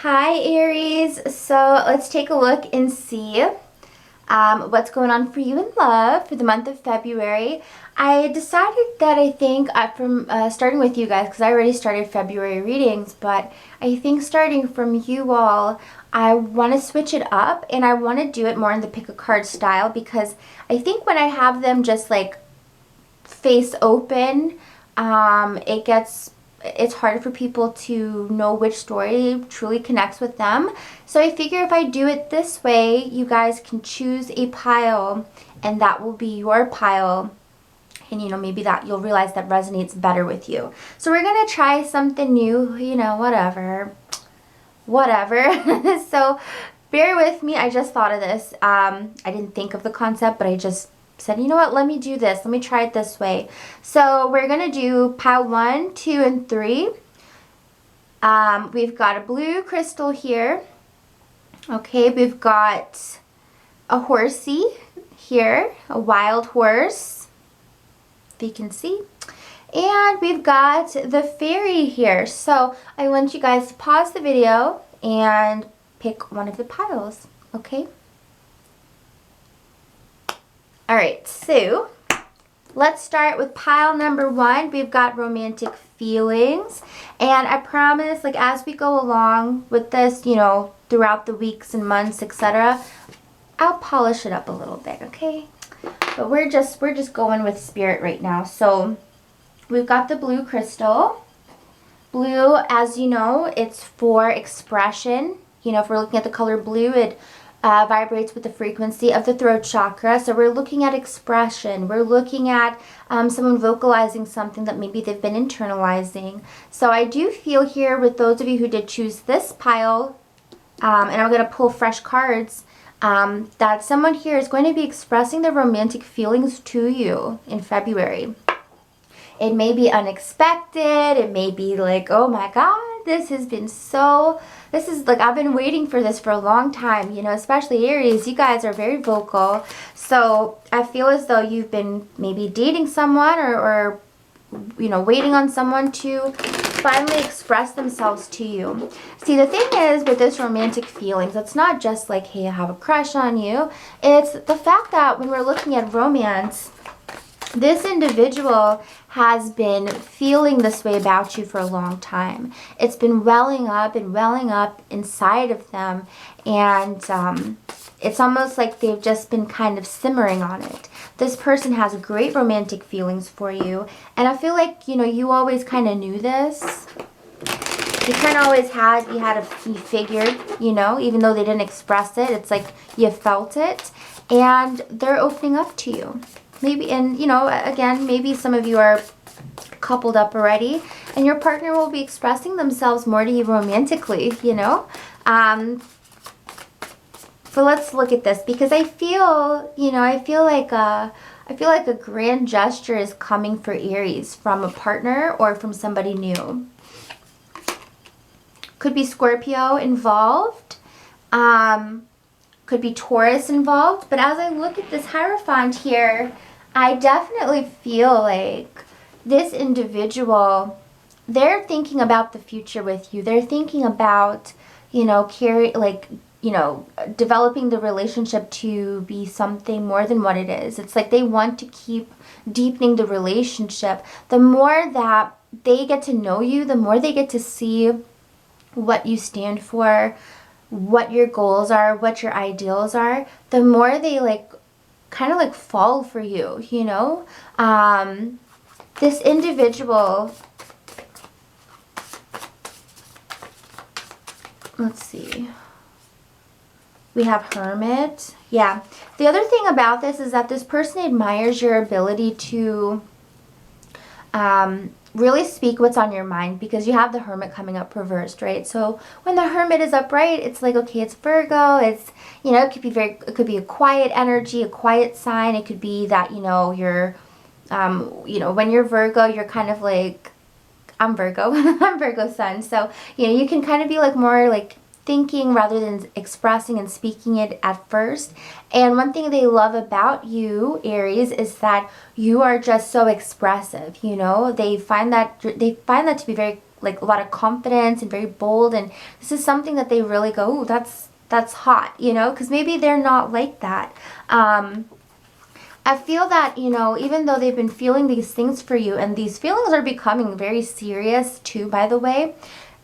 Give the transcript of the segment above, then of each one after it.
Hi Aries, so let's take a look and see what's going on for you in love for the month of February. I decided that I think from starting with you guys, because I already started February readings, but I think starting from you all, I want to switch it up and I want to do it more in the pick a card style, because I think when I have them just like face open, it's hard for people to know which story truly connects with them. So I figure if I do it this way, you guys can choose a pile and that will be your pile. And maybe that you'll realize that resonates better with you. So we're going to try something new, whatever. So bear with me. I just thought of this. I didn't think of the concept, but I just said, you know what, let me do this. Let me try it this way. So we're going to do pile 1, 2, and 3. We've got a blue crystal here. Okay, we've got a horsey here, a wild horse, if you can see. And we've got the fairy here. So I want you guys to pause the video and pick one of the piles, okay? All right, so let's start with pile number 1. We've got romantic feelings. And I promise, like, as we go along with this, throughout the weeks and months, etc., I'll polish it up a little bit, okay? But we're just going with spirit right now. So we've got the blue crystal. Blue, as you know, it's for expression. If we're looking at the color blue, it vibrates with the frequency of the throat chakra. So we're looking at expression. We're looking at someone vocalizing something that maybe they've been internalizing. So I do feel here with those of you who did choose this pile, and I'm going to pull fresh cards, that someone here is going to be expressing their romantic feelings to you in February. It may be unexpected. It may be like, oh my God, this is like, I've been waiting for this for a long time, especially Aries. You guys are very vocal. So I feel as though you've been maybe dating someone or waiting on someone to finally express themselves to you. See, the thing is with this romantic feelings, it's not just like, hey, I have a crush on you. It's the fact that when we're looking at romance, this individual has been feeling this way about you for a long time. It's been welling up inside of them, and it's almost like they've just been kind of simmering on it. This person has great romantic feelings for you, and I feel like, you always kind of knew this. You kind of always you figured, even though they didn't express it, it's like you felt it, and they're opening up to you. Maybe, and again, maybe some of you are coupled up already, and your partner will be expressing themselves more to you romantically, But let's look at this, because I feel like a grand gesture is coming for Aries from a partner or from somebody new. Could be Scorpio involved. Could be Taurus involved. But as I look at this Hierophant here, I definitely feel like this individual, they're thinking about the future with you. They're thinking about, developing the relationship to be something more than what it is. It's like they want to keep deepening the relationship. The more that they get to know you, the more they get to see what you stand for, what your goals are, what your ideals are, the more they kind of fall for you, This individual, let's see. We have Hermit. Yeah. The other thing about this is that this person admires your ability to really speak what's on your mind, because you have the Hermit coming up reversed, right? So when the Hermit is upright, it's like, okay, it's Virgo. It's, it could be a quiet energy, a quiet sign. It could be that, you're, when you're Virgo, you're kind of like, I'm Virgo, I'm Virgo sun. So, you can kind of be more thinking rather than expressing and speaking it at first. And one thing they love about you, Aries, is that you are just so expressive. They find that to be very like a lot of confidence and very bold, and this is something that they really go, ooh, that's hot, you know, because maybe they're not like that. I feel that, you know, even though they've been feeling these things for you, and these feelings are becoming very serious too, by the way,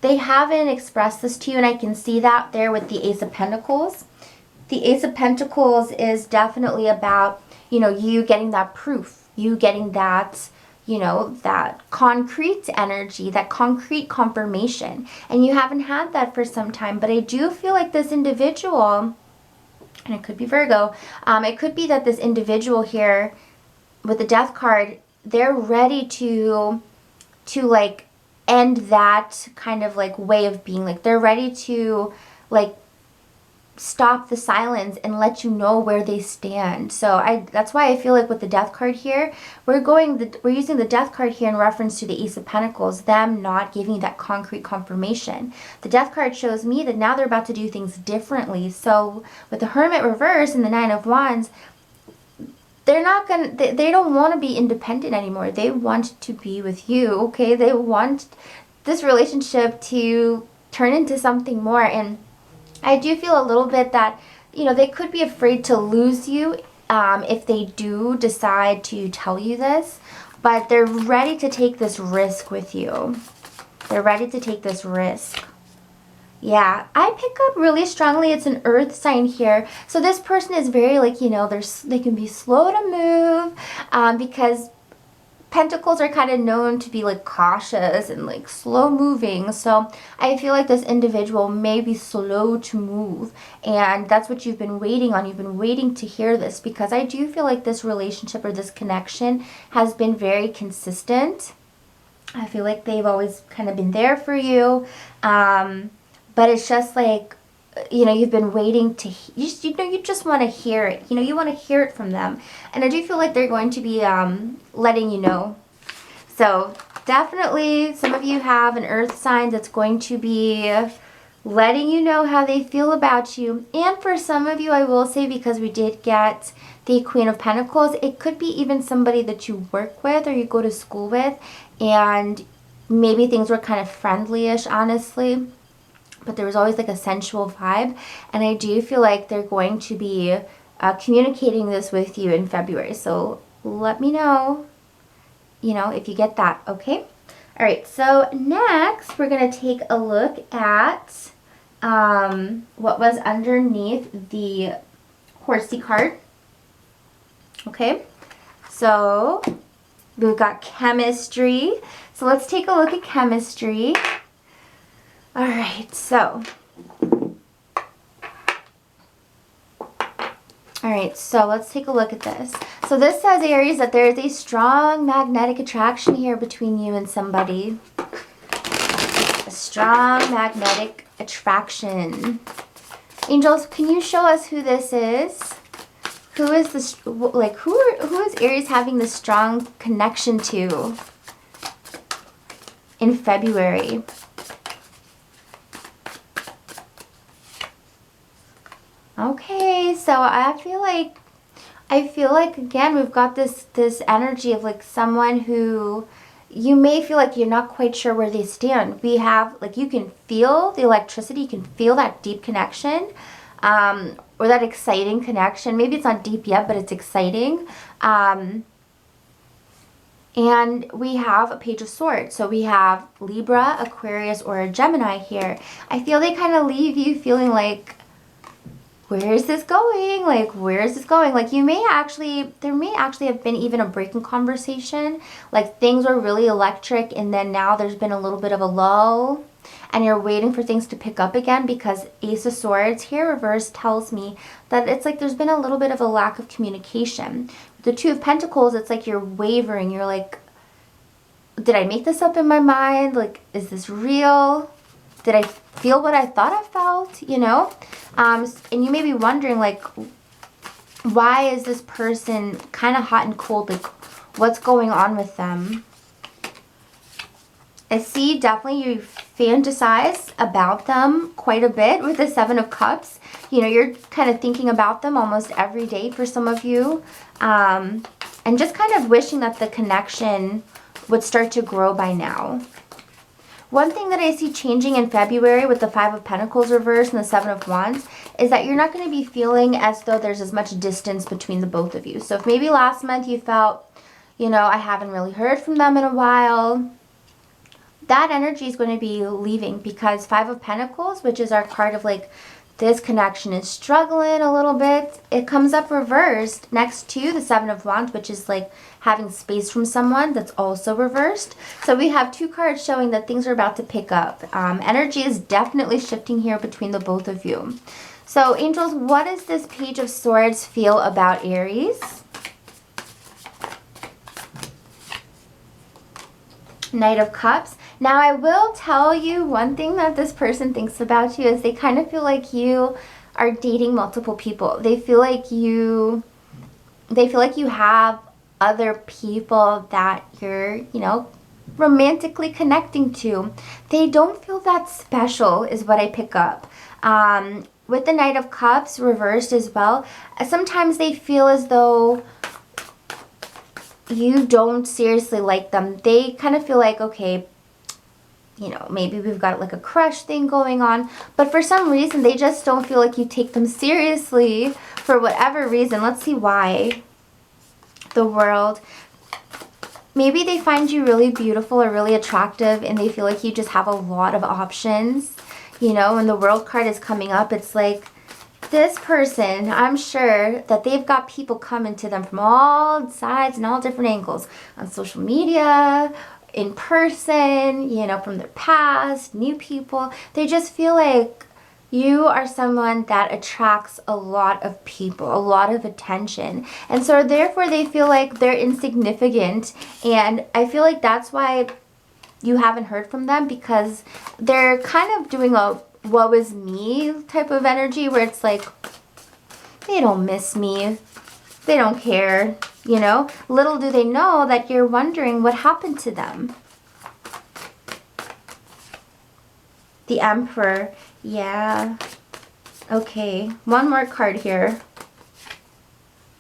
they haven't expressed this to you, and I can see that there with the Ace of Pentacles. The Ace of Pentacles is definitely about, you know, you getting that proof, you getting that, you know, that concrete energy, that concrete confirmation. And you haven't had that for some time, but I do feel like this individual, and it could be Virgo, it could be that this individual here with the Death card, they're ready to like end that kind of like way of being. Like they're ready to like stop the silence and let you know where they stand. So that's why I feel like with the Death card here, we're using the Death card here in reference to the Ace of Pentacles, them not giving that concrete confirmation. The Death card shows me that now they're about to do things differently. So with the Hermit reverse and the Nine of Wands, they're not gonna, they don't want to be independent anymore. They want to be with you, okay? They want this relationship to turn into something more. And I do feel a little bit that, you know, they could be afraid to lose you if they do decide to tell you this, but they're ready to take this risk with you. They're ready to take this risk. Yeah, I pick up really strongly, it's an earth sign here. So this person is very like, you know, they can be slow to move because Pentacles are kind of known to be like cautious and like slow moving. So I feel like this individual may be slow to move, and that's what you've been waiting on. You've been waiting to hear this, because I do feel like this relationship or this connection has been very consistent. I feel like they've always kind of been there for you. But it's just like, you know, you've been waiting to, you just want to hear it. You know, you want to hear it from them. And I do feel like they're going to be letting you know. So definitely some of you have an earth sign that's going to be letting you know how they feel about you. And for some of you, I will say, because we did get the Queen of Pentacles, it could be even somebody that you work with or you go to school with, and maybe things were kind of friendly-ish, honestly, but there was always like a sensual vibe. And I do feel like they're going to be communicating this with you in February. So let me know, you know, if you get that, okay? All right, so next we're going to take a look at what was underneath the Horsey card. Okay, so we've got chemistry. So let's take a look at chemistry. All right, so let's take a look at this. So this says, Aries, that there is a strong magnetic attraction here between you and somebody. A strong magnetic attraction. Angels, can you show us who this is? Who is this, like, who is Aries having this strong connection to in February? Okay, so I feel like again we've got this energy of like someone who you may feel like you're not quite sure where they stand. We have, like, you can feel the electricity, you can feel that deep connection, or that exciting connection. Maybe it's not deep yet, but it's exciting. And we have a Page of Swords. So we have Libra, Aquarius, or a Gemini here. I feel they kind of leave you feeling like, where is this going? Like, where is this going? Like, there may actually have been even a breaking conversation. Like, things were really electric, and then now there's been a little bit of a lull, and you're waiting for things to pick up again, because Ace of Swords here reverse tells me that it's like there's been a little bit of a lack of communication. With the Two of Pentacles, it's like you're wavering. You're like, did I make this up in my mind? Like, is this real? Did I feel what I thought I felt, you know? And you may be wondering, like, why is this person kind of hot and cold? Like, what's going on with them? I see definitely you fantasize about them quite a bit with the Seven of Cups. You know, you're kind of thinking about them almost every day for some of you. And just kind of wishing that the connection would start to grow by now. One thing that I see changing in February with the Five of Pentacles reversed and the Seven of Wands is that you're not going to be feeling as though there's as much distance between the both of you. So if maybe last month you felt, you know, I haven't really heard from them in a while, that energy is going to be leaving, because Five of Pentacles, which is our card of like this connection is struggling a little bit, it comes up reversed next to the Seven of Wands, which is like having space from someone, that's also reversed. So we have two cards showing that things are about to pick up. Energy is definitely shifting here between the both of you. So angels, what does this Page of Swords feel about Aries? Knight of Cups. Now I will tell you one thing that this person thinks about you is they kind of feel like you are dating multiple people. They feel like you have other people that you're, you know, romantically connecting to. They don't feel that special is what I pick up. With the Knight of Cups reversed as well, sometimes they feel as though you don't seriously like them. They kind of feel like, okay, you know, maybe we've got like a crush thing going on, but for some reason they just don't feel like you take them seriously for whatever reason. Let's see why. The World. Maybe they find you really beautiful or really attractive and they feel like you just have a lot of options. You know, when the World card is coming up, it's like this person, I'm sure that they've got people coming to them from all sides and all different angles on social media, in person, you know, from their past, new people. They just feel like you are someone that attracts a lot of people, a lot of attention. And so therefore they feel like they're insignificant. And I feel like that's why you haven't heard from them, because they're kind of doing a woe is me type of energy where it's like, they don't miss me. They don't care, you know? Little do they know that you're wondering what happened to them. The Emperor. Yeah. Okay. One more card here.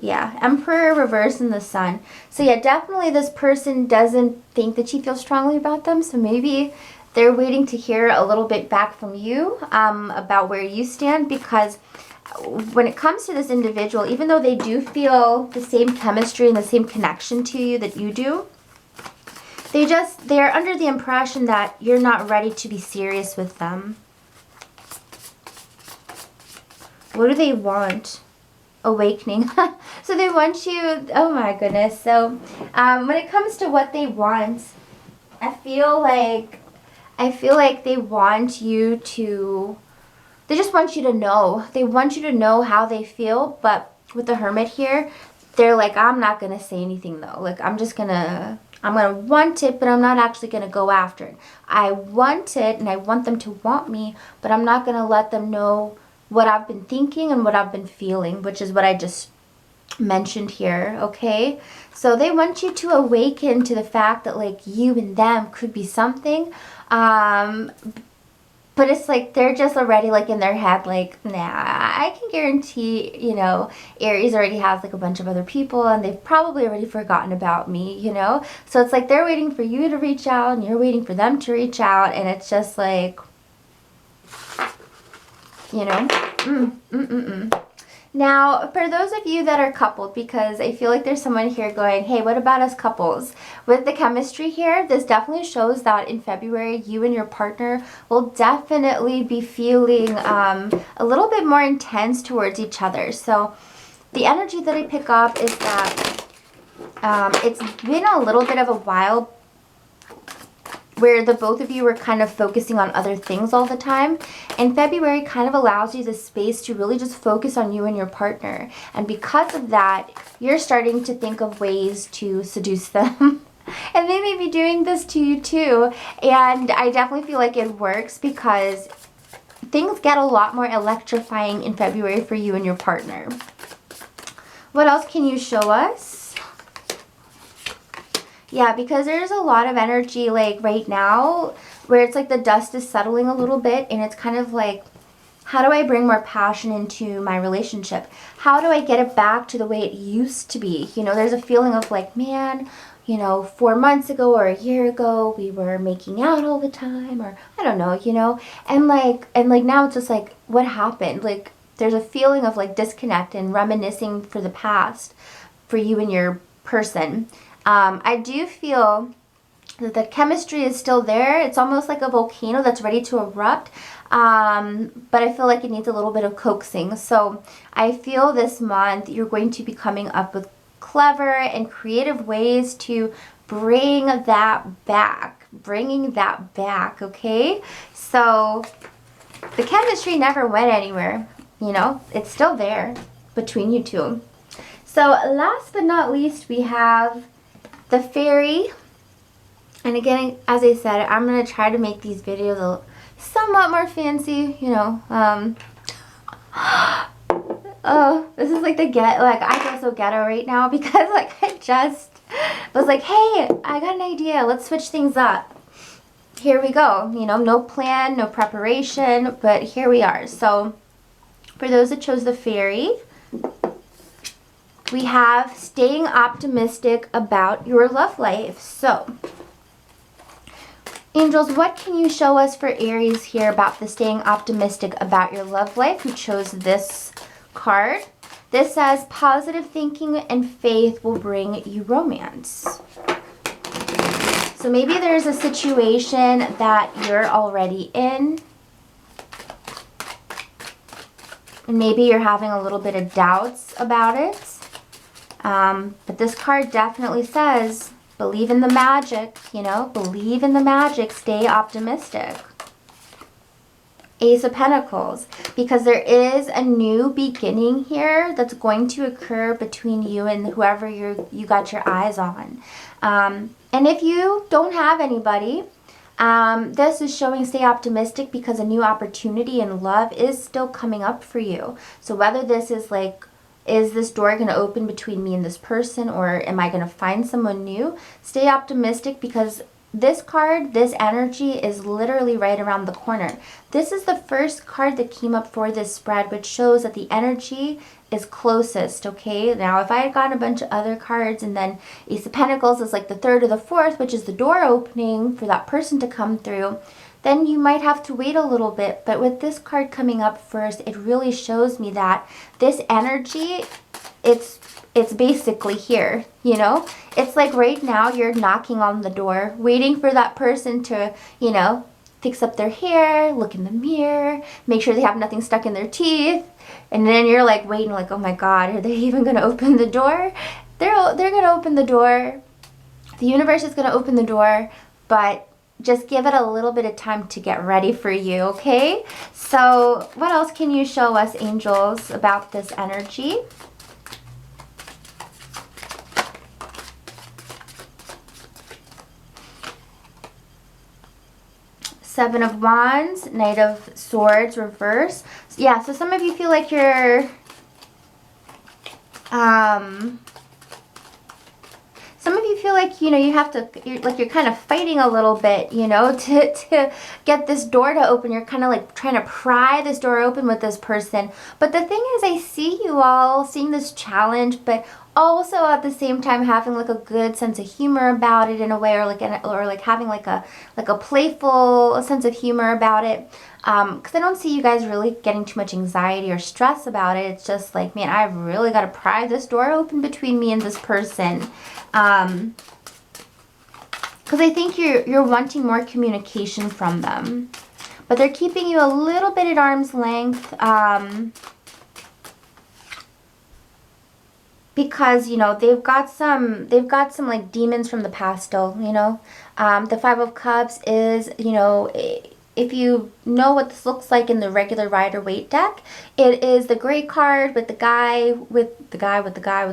Yeah. Emperor reversed in the Sun. So yeah, definitely this person doesn't think that you feel strongly about them. So maybe they're waiting to hear a little bit back from you about where you stand, because when it comes to this individual, even though they do feel the same chemistry and the same connection to you that you do, they're under the impression that you're not ready to be serious with them. What do they want? Awakening. So they want you, oh my goodness. So when it comes to what they want, I feel like they want you to, they just want you to know. They want you to know how they feel, but with the Hermit here, they're like, I'm not going to say anything though. Like, I'm going to want it, but I'm not actually going to go after it. I want it and I want them to want me, but I'm not going to let them know what I've been thinking and what I've been feeling, which is what I just mentioned here, okay? So they want you to awaken to the fact that like you and them could be something, but it's like they're just already like in their head like, nah, I can guarantee, you know, Aries already has like a bunch of other people and they've probably already forgotten about me, you know? So it's like they're waiting for you to reach out and you're waiting for them to reach out, and it's just like, you know, Now, for those of you that are coupled, because I feel like there's someone here going, hey, what about us couples? With the chemistry here, this definitely shows that in February, you and your partner will definitely be feeling a little bit more intense towards each other. So the energy that I pick up is that it's been a little bit of a while where the both of you were kind of focusing on other things all the time. And February kind of allows you the space to really just focus on you and your partner. And because of that, you're starting to think of ways to seduce them. And they may be doing this to you too. And I definitely feel like it works, because things get a lot more electrifying in February for you and your partner. What else can you show us? Yeah, because there's a lot of energy like right now where it's like the dust is settling a little bit, and it's kind of like, how do I bring more passion into my relationship? How do I get it back to the way it used to be? You know, there's a feeling of like, man, you know, 4 months ago or a year ago, we were making out all the time, or I don't know, you know, and like now it's just like, what happened? Like, there's a feeling of like disconnect and reminiscing for the past for you and your person. I do feel that the chemistry is still there. It's almost like a volcano that's ready to erupt, but I feel like it needs a little bit of coaxing. So I feel this month you're going to be coming up with clever and creative ways to bring that back, okay? So the chemistry never went anywhere, you know, it's still there between you two. So last but not least, we have the fairy. And again, as I said, I'm going to try to make these videos somewhat more fancy, you know. Oh, this is like I feel so ghetto right now because like I just was like, hey, I got an idea. Let's switch things up. Here we go. You know, no plan, no preparation, but here we are. So for those that chose the fairy, we have staying optimistic about your love life. So angels, what can you show us for Aries here about the staying optimistic about your love life who chose this card? This says positive thinking and faith will bring you romance. So maybe there's a situation that you're already in, and maybe you're having a little bit of doubts about it. But this card definitely says believe in the magic, you know, believe in the magic, stay optimistic. Ace of Pentacles, because there is a new beginning here that's going to occur between you and whoever you got your eyes on. And if you don't have anybody, this is showing stay optimistic because a new opportunity in love is still coming up for you. So whether this is like, is this door going to open between me and this person, or am I going to find someone new? Stay optimistic because this card, this energy is literally right around the corner. This is the first card that came up for this spread, which shows that the energy is closest, okay? Now, if I had gotten a bunch of other cards and then Ace of Pentacles is like the third or the fourth, which is the door opening for that person to come through, then you might have to wait a little bit. But with this card coming up first, it really shows me that this energy, it's basically here, you know? It's like right now you're knocking on the door, waiting for that person to, you know, fix up their hair, look in the mirror, make sure they have nothing stuck in their teeth. And then you're like waiting like, oh my God, are they even going to open the door? They're going to open the door. The universe is going to open the door, but just give it a little bit of time to get ready for you, okay? So what else can you show us, angels, about this energy? Seven of Wands, Knight of Swords, reverse. Yeah, so some of you feel like you're some of you feel like, you know, you have to, you're kind of fighting a little bit, you know, to get this door to open. You're kind of like trying to pry this door open with this person. But the thing is, I see you all seeing this challenge, but also at the same time having like a good sense of humor about it in a way, or like having like a playful sense of humor about it. Because I don't see you guys really getting too much anxiety or stress about it. It's just like, man, I've really got to pry this door open between me and this person. Because I think you're wanting more communication from them, but they're keeping you a little bit at arm's length, because, you know, they've got some like demons from the past still, you know. The Five of Cups is, you know, if you know what this looks like in the regular Rider-Waite deck, it is the gray card with the guy with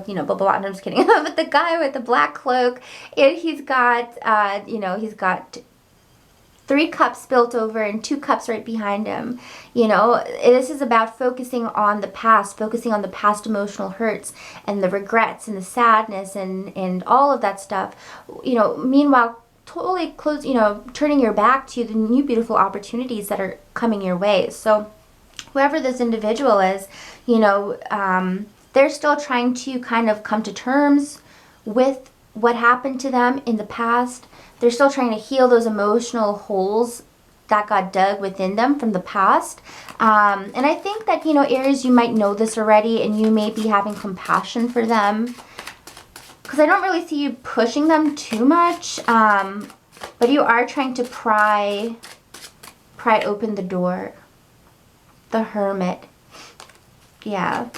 you know, blah blah blah. I'm just kidding. But the guy with the black cloak, he's got you know, he's got 3 cups spilt over and 2 cups right behind him. You know, this is about focusing on the past emotional hurts and the regrets and the sadness and all of that stuff. You know, meanwhile, totally turning your back to the new beautiful opportunities that are coming your way. So whoever this individual is, you know, they're still trying to kind of come to terms with what happened to them in the past. They're still trying to heal those emotional holes that got dug within them from the past. And I think that, you know, Aries, you might know this already, and you may be having compassion for them, because I don't really see you pushing them too much, but you are trying to pry open the door. The Hermit. Yeah.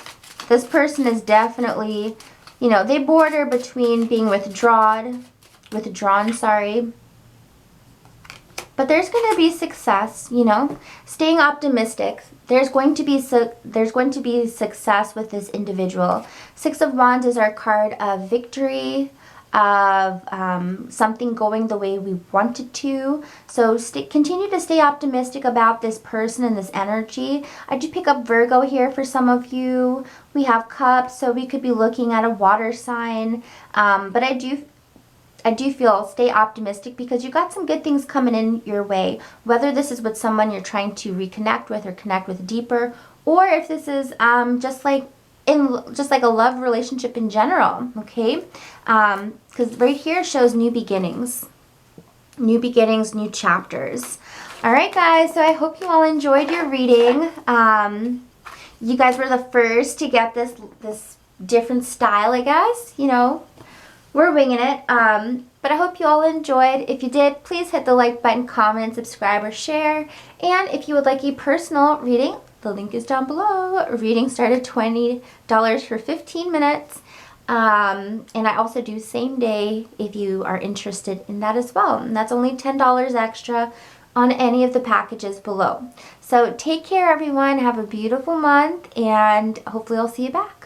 This person is definitely, you know, they border between being withdrawn, sorry. But there's going to be success, you know, staying optimistic. There's going to be success with this individual. Six of Wands is our card of victory, of something going the way we want it to. So continue to stay optimistic about this person and this energy. I do pick up Virgo here for some of you. We have Cups, so we could be looking at a water sign. But I do feel stay optimistic, because you got some good things coming in your way, whether this is with someone you're trying to reconnect with or connect with deeper, or if this is just like a love relationship in general, okay? Because right here shows new beginnings, new chapters. All right, guys, so I hope you all enjoyed your reading. You guys were the first to get this different style, I guess, you know. We're winging it, but I hope you all enjoyed. If you did, please hit the like button, comment, subscribe, or share. And if you would like a personal reading, the link is down below. Readings start at $20 for 15 minutes. And I also do same day if you are interested in that as well. And that's only $10 extra on any of the packages below. So take care, everyone. Have a beautiful month, and hopefully I'll see you back.